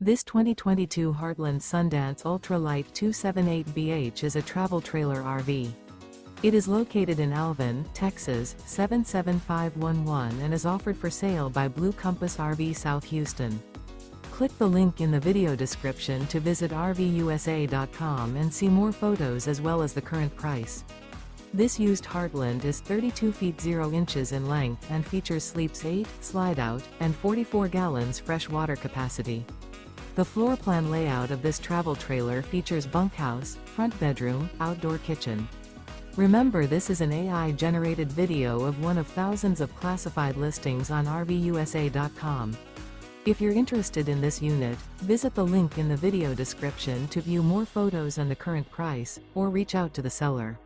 This 2022 Heartland Sundance Ultra Lite 278BH is a travel trailer RV. It is located in Alvin, Texas, 77511 and is offered for sale by Blue Compass RV South Houston. Click the link in the video description to visit RVUSA.com and see more photos as well as the current price. This used Heartland is 32 feet 0 inches in length and features sleeps 8, slide-out, and 44 gallons fresh water capacity. The floor plan layout of this travel trailer features bunkhouse, front bedroom, outdoor kitchen. Remember, this is an AI-generated video of one of thousands of classified listings on RVUSA.com. If you're interested in this unit, visit the link in the video description to view more photos and the current price, or reach out to the seller.